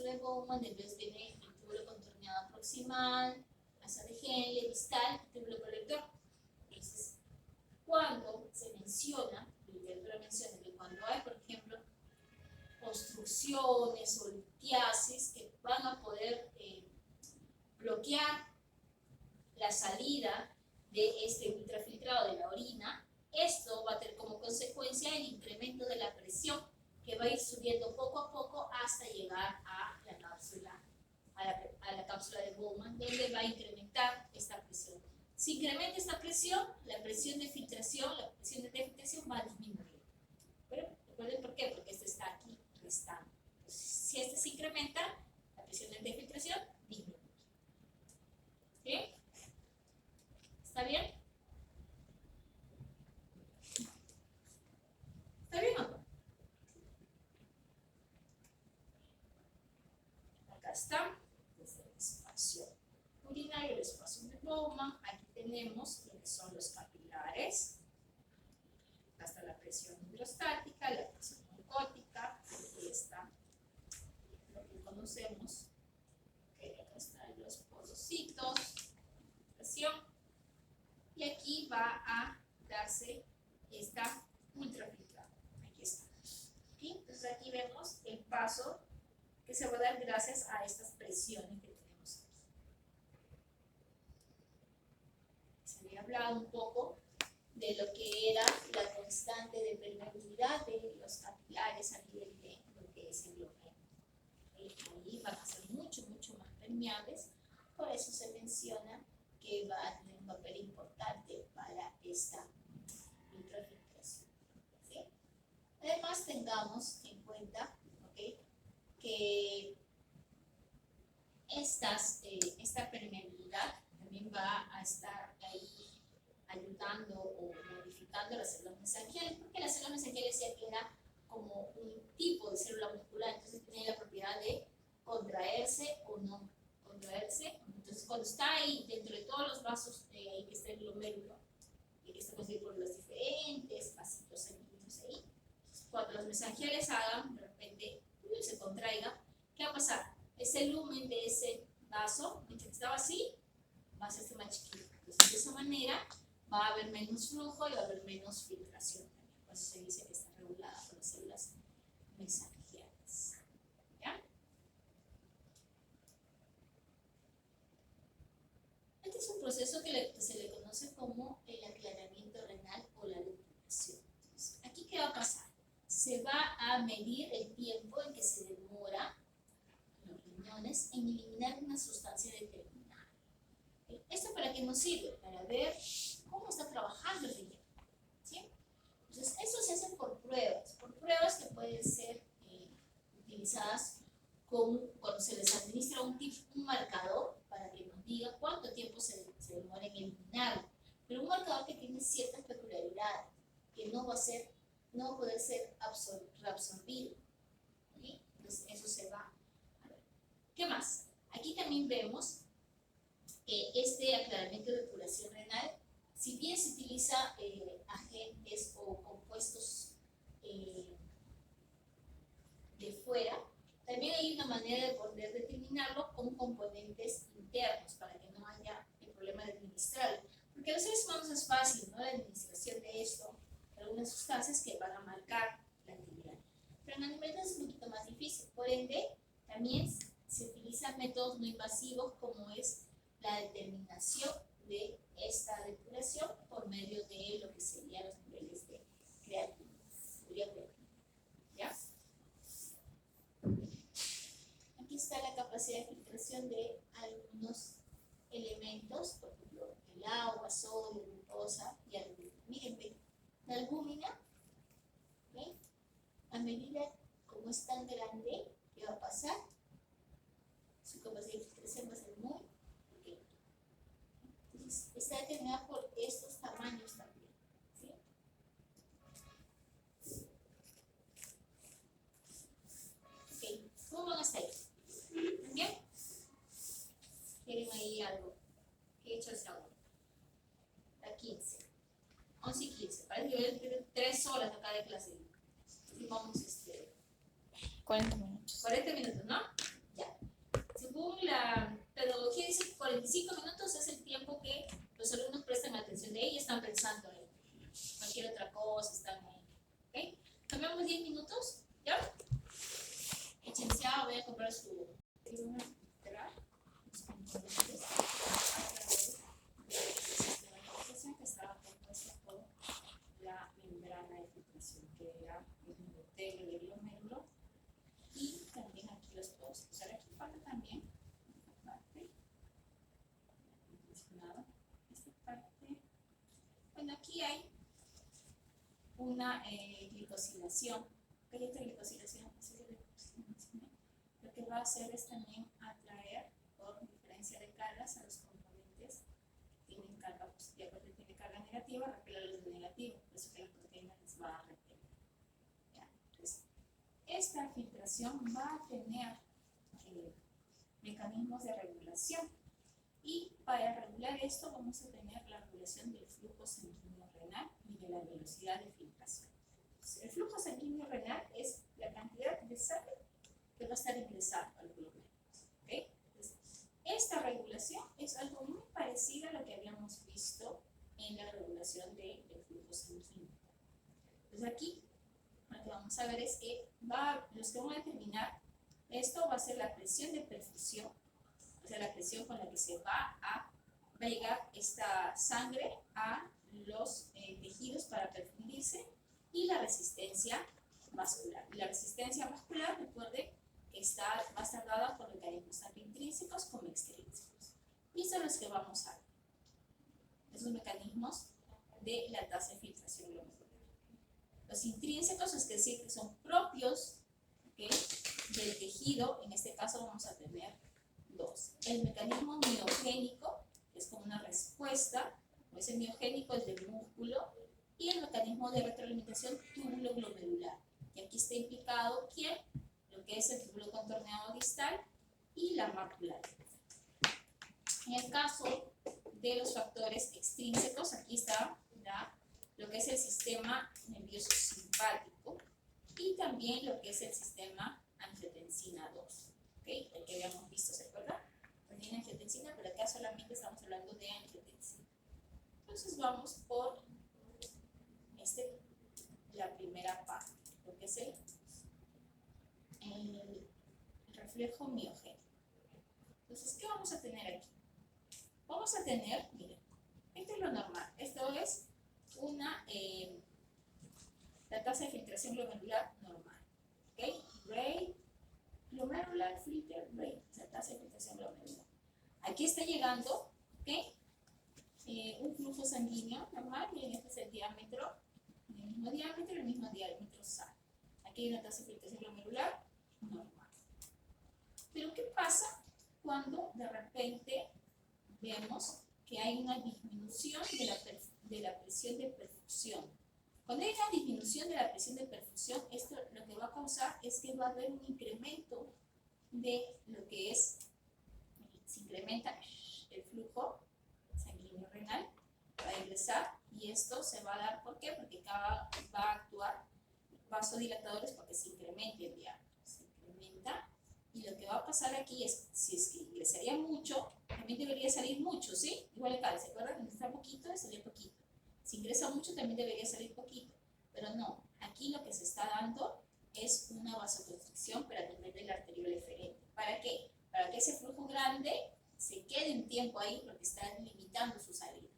cápsula de Bowman, después viene el túbulo contorneado proximal, asa de Henle, distal, túbulo colector. Entonces, cuando se menciona, la literatura menciona que cuando hay, por ejemplo, obstrucciones o litiasis que van a poder bloquear la salida de este ultrafiltrado de la orina, esto va a tener como consecuencia el incremento de la presión que va a ir subiendo poco a poco hasta llegar a la cápsula de Bowman, donde va a incrementar esta presión. Si incrementa esta presión, la presión de filtración, la presión de filtración va a disminuir. Pero recuerden por qué, porque esto está aquí restando. Entonces, si este se incrementa, la presión de filtración disminuye. ¿Sí? ¿Está bien? ¿Está bien o no? Acá está, desde el espacio urinario, el espacio de Bowman. Aquí tenemos lo que son los capilares. Acá está la presión hidrostática, la presión osmótica. Aquí está lo que conocemos. Okay, acá están los porocitos, presión. Y aquí va a darse esta ultrafiltrada. Aquí está. ¿Okay? Entonces aquí vemos el paso que se va a dar gracias a estas presiones que tenemos aquí. Se había hablado un poco de lo que era la constante de permeabilidad de los capilares a nivel de lo que es el globeno. Ahí van a ser mucho más permeables, por eso se menciona que va a tener un papel importante para esta ultrafiltración. ¿Sí? Además, tengamos en cuenta, ¿okay?, que esta permeabilidad también va a estar ahí ayudando o modificando las células mesangiales, porque las células mesangiales ya que era como un tipo de célula muscular, entonces tiene la propiedad de contraerse o no contraerse. Entonces, cuando está ahí dentro de todos los vasos ahí que está el glomérulo, y que está constituido por los diferentes vasitos sanguíneos ahí, cuando los mesangiales hagan, de repente se contraiga, ¿qué va a pasar? Ese lumen de ese vaso, que estaba así, va a hacerse más chiquito. Entonces, de esa manera va a haber menos flujo y va a haber menos filtración también. Por eso se dice que está regulada por las células mesangiales. ¿Ya? Este es un proceso que se le conoce como el aclaramiento renal o la depuración. Entonces, ¿aquí qué va a pasar? Se va a medir el tiempo en que se demora los riñones en eliminar una sustancia determinada. ¿Esto para qué nos sirve? Para ver cómo está trabajando el riñón. ¿Sí? Entonces, eso se hace por pruebas que pueden ser utilizadas cuando se les administra un marcador para que nos diga cuánto tiempo se demora en eliminarlo. Pero un marcador que tiene ciertas peculiaridades, que no va a poder ser reabsorbido. ¿Sí? Entonces, eso se va a ver. ¿Qué más? Aquí también vemos que este aclaramiento de depuración renal, si bien se utiliza agentes o compuestos de fuera, también hay una manera de poder determinarlo con componentes internos para que no haya el problema de administrarlo. Porque a los seres humanos es fácil, ¿no?, la administración de esto, algunas sustancias que van a marcar la actividad. Pero en animales es un poquito más difícil. Por ende, también se utilizan métodos no invasivos como es la determinación de esta depuración por medio de lo que serían los niveles de creatina. ¿Ya? Aquí está la capacidad de filtración de algunos elementos, por ejemplo, el agua, sodio, glucosa y albúmina. Miren, la albúmina, ¿okay?, a medida como es tan grande, ¿qué va a pasar? Su capacidad de filtración va a ser muy pequeña. Entonces, está determinada por estos tamaños también. ¿Sí? Ok, ¿cómo van hasta ahí? ¿Bien? ¿Quieren ahí algo? ¿Qué he hecho hasta ahora? La 15. 11 y 15. ¿Vale? Yo voy a tener 3 horas acá de clase. Y vamos 40 minutos. 40 minutos, ¿no? Ya. están pensando en cualquier otra cosa, están ahí. ¿Ok? Cambiamos 10 minutos, ¿ya? Licenciado, voy a comprar su... los componentes a través del sistema de filtración que estaba compuesto por la membrana de filtración, que era el endotelium del glomérulo, y también aquí los puedo usar. Aquí falta también esta parte, esta parte. Bueno, aquí hay una glicosilación. ¿Qué es esta glicosilación? Lo que va a hacer es también atraer, por diferencia de cargas, a los componentes que tienen carga positiva. Porque tiene carga negativa, repele los de negativo, por eso que la proteína les va a repeler. ¿Ya? Entonces, esta filtración va a tener mecanismos de regulación, y para regular esto vamos a tener la regulación del flujo sanguíneo renal y de la velocidad de filtración. Entonces, el flujo sanguíneo renal es la cantidad de sangre que va a estar ingresando al glomérulo. ¿Okay? Entonces, esta regulación es algo muy parecido a lo que habíamos visto en la regulación del flujo sanguíneo. Entonces aquí lo que vamos a ver es que los que van a determinar esto va a ser la presión de perfusión, o sea, la presión con la que se va a llegar esta sangre a los tejidos para perfundirse, y la resistencia vascular. Y la resistencia vascular, recuerden que va a estar dada por mecanismos tanto intrínsecos como extrínsecos. Y son los que vamos a ver. Esos mecanismos de la tasa de filtración glomerular. Los intrínsecos, es decir, que son propios, ¿okay?, del tejido. En este caso vamos a tener dos. El mecanismo miogénico, que es como una respuesta, o ese miogénico es del músculo, y el mecanismo de retroalimentación túbulo glomerular. Y aquí está implicado ¿quién? Lo que es el túbulo contorneado distal y la mácula. En el caso de los factores extrínsecos, aquí está lo que es el sistema nervioso simpático y también lo que es el sistema angiotensina 2. ¿Okay? El que habíamos visto, ¿se acuerdan? También angiotensina, pero acá solamente estamos hablando de angiotensina. Entonces vamos por la primera parte, lo que es el reflejo miogénico. Entonces, ¿qué vamos a tener aquí? Vamos a tener, miren, esto es lo normal. Esto es la tasa de filtración glomerular normal. ¿Ok? Rate, glomerular filter rate, la tasa de filtración glomerular. Aquí está llegando, ¿ok?, un flujo sanguíneo normal, y este es el diámetro, el mismo diámetro sale. Aquí hay una tasa de filtración glomerular normal. Pero ¿qué pasa cuando de repente vemos que hay una disminución de la presión de perfusión? Cuando hay una disminución de la presión de perfusión, esto lo que va a causar es que va a haber un incremento de lo que es, se incrementa el flujo sanguíneo renal, va a ingresar, y esto se va a dar, ¿por qué? Porque acá va a actuar vasodilatadores porque se incremente el diámetro, se incrementa, y lo que va a pasar aquí es, si es que ingresaría mucho, también debería salir mucho, ¿sí? Igual acá, ¿se acuerdan? Ingresa poquito, sale poquito. Si ingresa mucho, también debería salir poquito, pero no, aquí lo que se está dando es una vasoconstricción, pero a nivel de la arteriola eferente. ¿Para qué? Para que ese flujo grande se quede un tiempo ahí, porque está limitando su salida.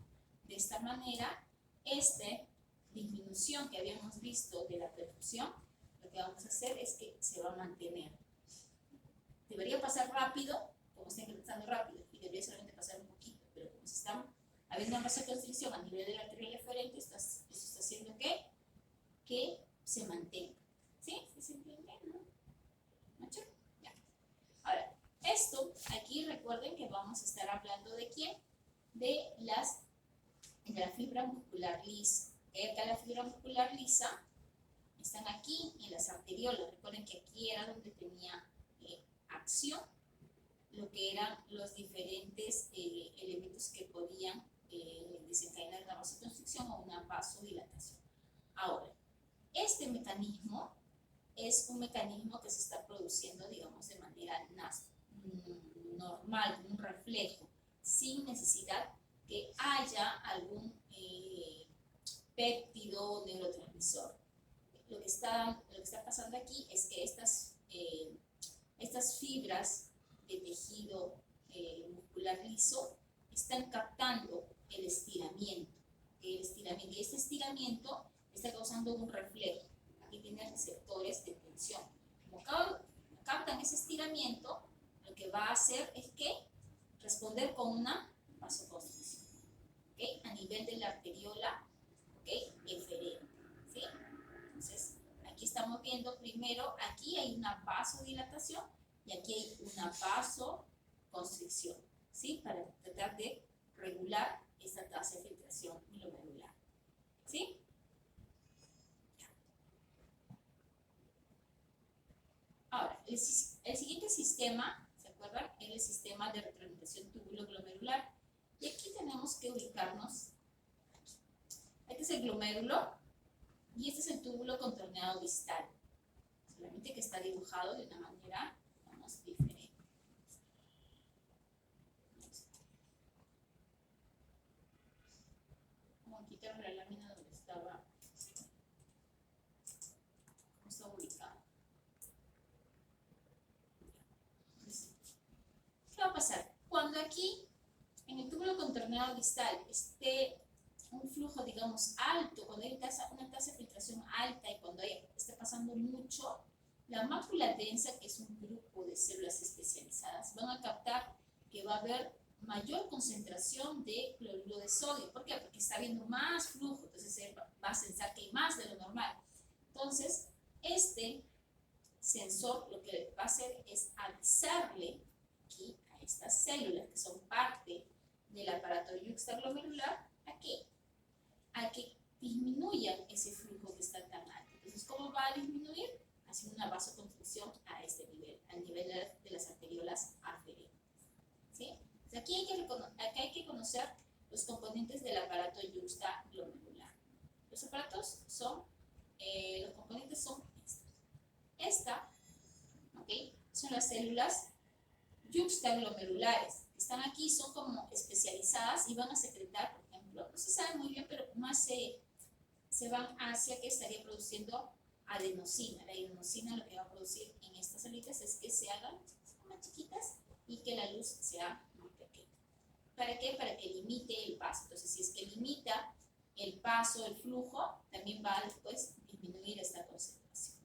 De esta manera, esta disminución que habíamos visto de la perfusión, lo que vamos a hacer es que se va a mantener. Debería pasar rápido, como está ingresando rápido, y debería solamente pasar un poquito, pero como se está habiendo una vasoconstricción a nivel de la arteriola eferente, esto está haciendo que se mantenga. ¿Sí? ¿Se entiende? ¿No? ¿Macho? Ya. Ahora, esto, aquí recuerden que vamos a estar hablando de quién, de la fibra muscular lisa. Acá la fibra muscular lisa están aquí en las arteriolas. Recuerden que aquí era donde tenía acción lo que eran los diferentes elementos que podían desencadenar una vasoconstricción o una vasodilatación. Ahora, este mecanismo es un mecanismo que se está produciendo, digamos, de manera normal, un reflejo, sin necesidad que haya algún péptido neurotransmisor. Lo que está pasando aquí es que estas fibras de tejido muscular liso están captando el estiramiento. Y este estiramiento está causando un reflejo. Aquí tiene receptores de tensión. Como captan ese estiramiento, lo que va a hacer es que responder con una vasoconstricción, ¿okay? A nivel de la arteriola, ¿okay? Eferente, ¿sí? Entonces, aquí estamos viendo primero, aquí hay una vasodilatación y aquí hay una vasoconstricción, ¿sí? Para tratar de regular esta tasa de filtración glomerular, ¿sí? Ahora, el siguiente sistema, ¿se acuerdan? Es el sistema de retroalimentación túbulo-glomerular. Y aquí tenemos que ubicarnos. Este es el glomérulo y este es el túbulo contorneado distal. Solamente que está dibujado de una manera, digamos, diferente. Vamos a quitar la lámina donde estaba ubicado. ¿Qué va a pasar? Cuando aquí, en el túbulo contorneado distal, esté un flujo, digamos, alto, cuando hay una tasa de filtración alta y cuando esté pasando mucho, la mácula densa, que es un grupo de células especializadas, van a captar que va a haber mayor concentración de cloruro de sodio. ¿Por qué? Porque está habiendo más flujo, entonces va a pensar que hay más de lo normal. Entonces, este sensor lo que va a hacer es avisarle aquí a estas células que son parte del aparato yuxtaglomerular a que disminuyan ese flujo que está tan alto. Entonces, ¿cómo va a disminuir? Haciendo una vasoconstricción a este nivel, al nivel de las arteriolas aferentes, ¿sí? Entonces, aquí hay que conocer los componentes del aparato yuxtaglomerular. Los componentes son estos. ¿Okay? Son las células yuxtaglomerulares, que están aquí, son como especializadas y van a secretar, por ejemplo, no se sabe muy bien, pero más se van hacia que estaría produciendo adenosina. La adenosina lo que va a producir en estas células es que se hagan más chiquitas y que la luz sea más pequeña. ¿Para qué? Para que limite el paso. Entonces, si es que limita el paso, el flujo, también va a después disminuir esta concentración,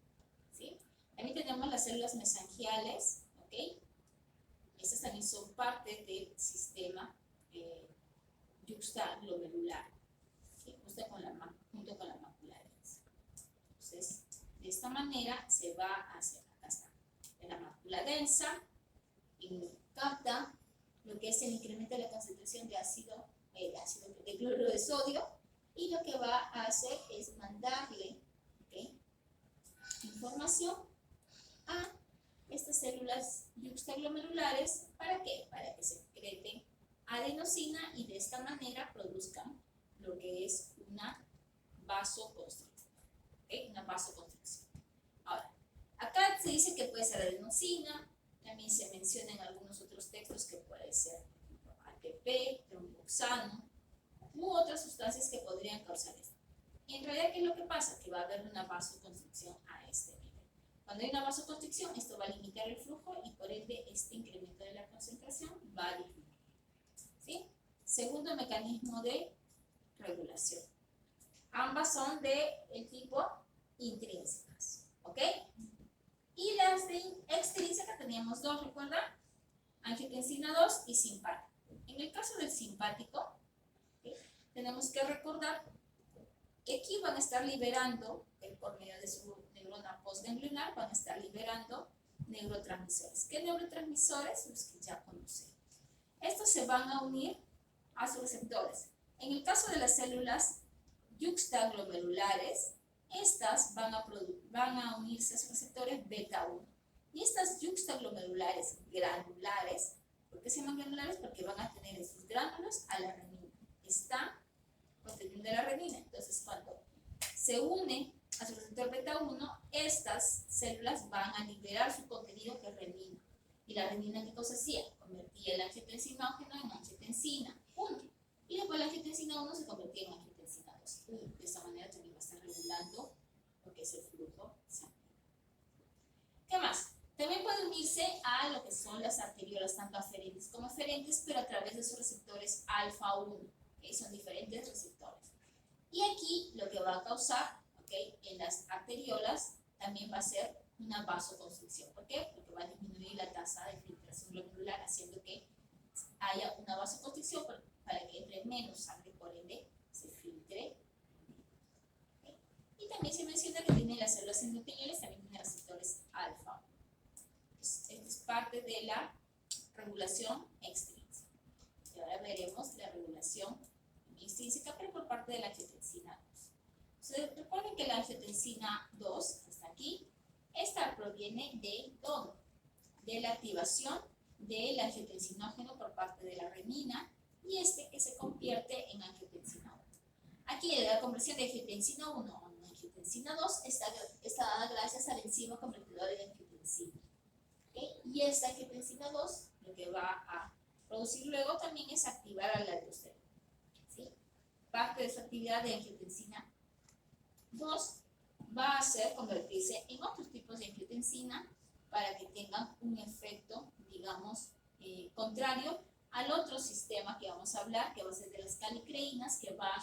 ¿sí? También tenemos las células mesangiales, ¿ok? Estas también son parte del sistema yuxtaglomerular, ¿sí? Junto con la mácula densa. Entonces, de esta manera se va a hacer, acá está, en la mácula densa, y capta lo que es el incremento de la concentración de cloruro de sodio, y lo que va a hacer es mandarle, ¿okay?, información a estas células yuxtaglomerulares. ¿Para qué? Para que secreten adenosina y de esta manera produzcan lo que es una vasoconstricción, ¿okay? Una vasoconstricción. Ahora, acá se dice que puede ser adenosina, también se menciona en algunos otros textos que puede ser ATP, tromboxano u otras sustancias que podrían causar esto. En realidad, ¿qué es lo que pasa? Que va a haber una vasoconstricción a este nivel. Cuando hay una vasoconstricción, esto va a limitar el flujo y por ende este incremento de la concentración va a disminuir, ¿sí? Segundo mecanismo de regulación. Ambas son del tipo intrínsecas, ¿ok? Y las de extrínsecas teníamos dos, ¿recuerdan? Angiotensina 2 y simpático. En el caso del simpático, ¿okay?, tenemos que recordar que aquí van a estar liberando, por medio de su neurona postganglionar, van a estar liberando neurotransmisores. ¿Qué neurotransmisores? Los que ya conocemos. Estos se van a unir a sus receptores. En el caso de las células yuxtaglomerulares, estas van a unirse a sus receptores beta 1. Y estas yuxtaglomerulares granulares, ¿por qué se llaman granulares? Porque van a tener en sus gránulos a la renina. Están conteniendo la renina. Entonces, cuando se une a su receptor beta 1, estas células van a liberar su contenido, que es renina. ¿Y la renina qué cosa hacía? Convertía el angiotensinógeno en angiotensina 1. Y después la angiotensina 1 se convertía en angiotensina 2. Y de esta manera también va a estar regulando lo que es el flujo sanguíneo. ¿Qué más? También puede unirse a lo que son las arteriolas, tanto aferentes como eferentes, pero a través de sus receptores alfa 1, ¿okay? Son diferentes receptores. Y aquí lo que va a causar, ¿okay?, en las arteriolas también va a ser una vasoconstricción. ¿Por qué? Porque va a disminuir la tasa de filtración glomerular, haciendo que haya una vasoconstricción para que entre menos sangre, por ende se filtre. ¿Okay? Y también se menciona que tiene las células endoteliales, también tiene receptores alfa. Esto es parte de la regulación extrínseca. Y ahora veremos la regulación intrínseca, pero por parte de la angiotensina 2. Entonces, recuerden que la angiotensina 2, hasta aquí, esta proviene del dono, de la activación del angiotensinógeno por parte de la renina, y que se convierte en angiotensina 1. Aquí la conversión de angiotensina 1 a angiotensina 2 está dada gracias al enzima convertidor de angiotensina. ¿Okay? Y esta angiotensina 2 lo que va a producir luego también es activar a la aldosterona. ¿Sí? Parte de su actividad de angiotensina 2 va a ser convertirse en otros tipos de angiotensina para que tengan un efecto, digamos, contrario al otro sistema que vamos a hablar, que va a ser de las calicreínas, que van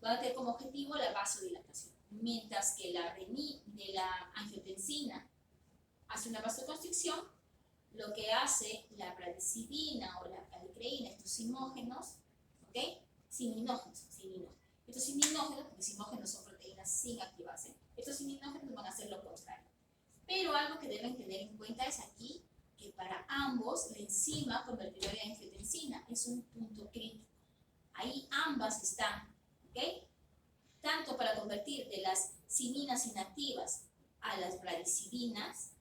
a tener como objetivo la vasodilatación. Mientras que de la angiotensina hace una vasoconstricción, lo que hace la bradicidina o la calicreína, estos simógenos, ¿ok? Sininógenos. Estos sininógenos, porque simógenos son proteínas sin activarse, estos sininógenos van a hacer lo contrario. Pero algo que deben tener en cuenta es aquí que para ambos la enzima convertidora de angiotensina es un punto crítico. Ahí ambas están, ¿ok? Tanto para convertir de las sininas inactivas a las bradicidinas,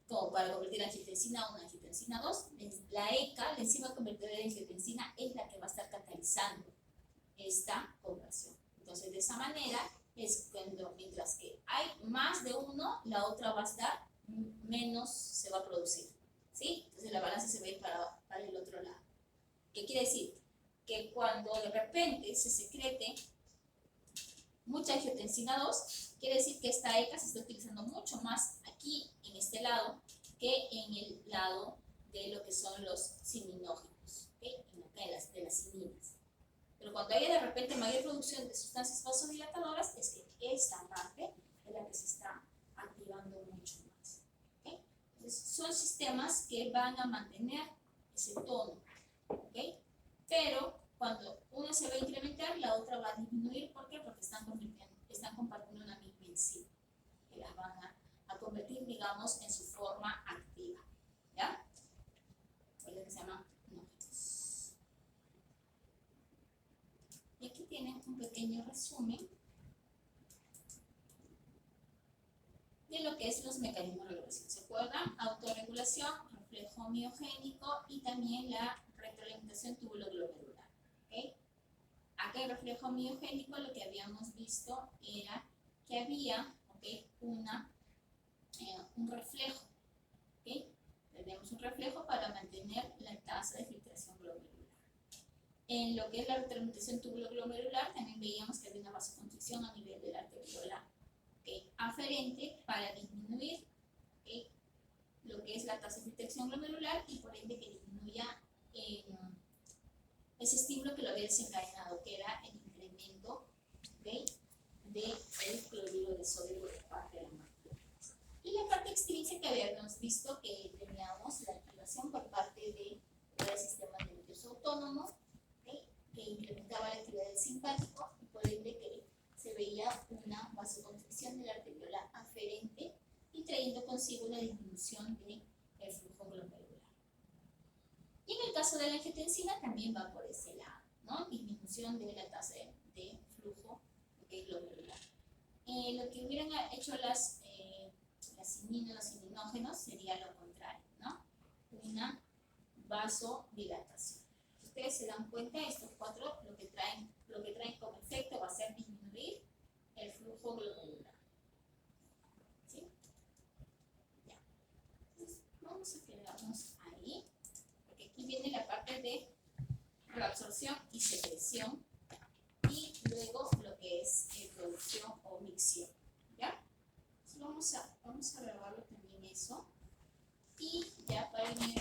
como para convertir la angiotensina 1 a angiotensina 2, la ECA, la enzima convertidora de angiotensina, es la que va a estar catalizando esta conversión. Entonces, de esa manera, es cuando, mientras que hay más de uno, la otra va a estar menos, se va a producir. ¿Sí? Entonces, la balanza se va a ir para el otro lado. ¿Qué quiere decir? Que cuando de repente se secrete mucha angiotensina 2, quiere decir que esta ECA se está utilizando mucho más aquí, en este lado, que en el lado de lo que son los sininógenos, ¿okay? De las sininas. Pero cuando haya de repente mayor producción de sustancias vasodilatadoras, es que esta parte es la que se está activando mucho más. ¿Okay? Entonces, son sistemas que van a mantener ese tono. ¿Okay? Pero cuando una se va a incrementar, la otra va a disminuir. ¿Por qué? Porque están compartiendo una misma enzima, que las van a convertir, digamos, en su forma activa. ¿Ya? Es lo que se llama nógenos. Y aquí tienen un pequeño resumen de lo que es los mecanismos de regulación. ¿Se acuerdan? Autorregulación, reflejo miogénico y también la retroalimentación túbulo-glomerular. ¿Okay? Acá el reflejo miogénico, lo que habíamos visto era que había, ¿okay?, un reflejo. ¿Okay? Tenemos un reflejo para mantener la tasa de filtración glomerular. En lo que es la retroalimentación túbulo-glomerular, también veíamos que había una vasoconstricción a nivel de la arteriola, ¿okay?, aferente para disminuir, ¿okay?, lo que es la tasa de filtración glomerular y por ende que disminuya ese estímulo que lo había desencadenado, que era el incremento, ¿okay?, del cloruro de sodio por parte de la máquina. Y la parte extrínseca que habíamos visto que teníamos la activación por parte del sistema nervioso autónomo, ¿okay?, que incrementaba la actividad del simpático y por ende que se veía una vasoconstricción de la arteriola aferente y trayendo consigo una disminución del flujo glomerular. Y en el caso de la angiotensina también va por ese lado, ¿no? Disminución de la tasa de flujo glomerular. Lo que hubieran hecho las sininas, los sininógenos, sería lo contrario, ¿no? Una vasodilatación. Ustedes se dan cuenta, estos cuatro lo que traen como efecto va a ser disminuir el flujo glomerular. ¿Sí? Ya. Entonces, vamos a quedarnos ahí, porque aquí viene la parte de absorción y secreción, y luego lo que es producción o micción, ¿ya? Entonces vamos a grabarlo también eso, y ya para ir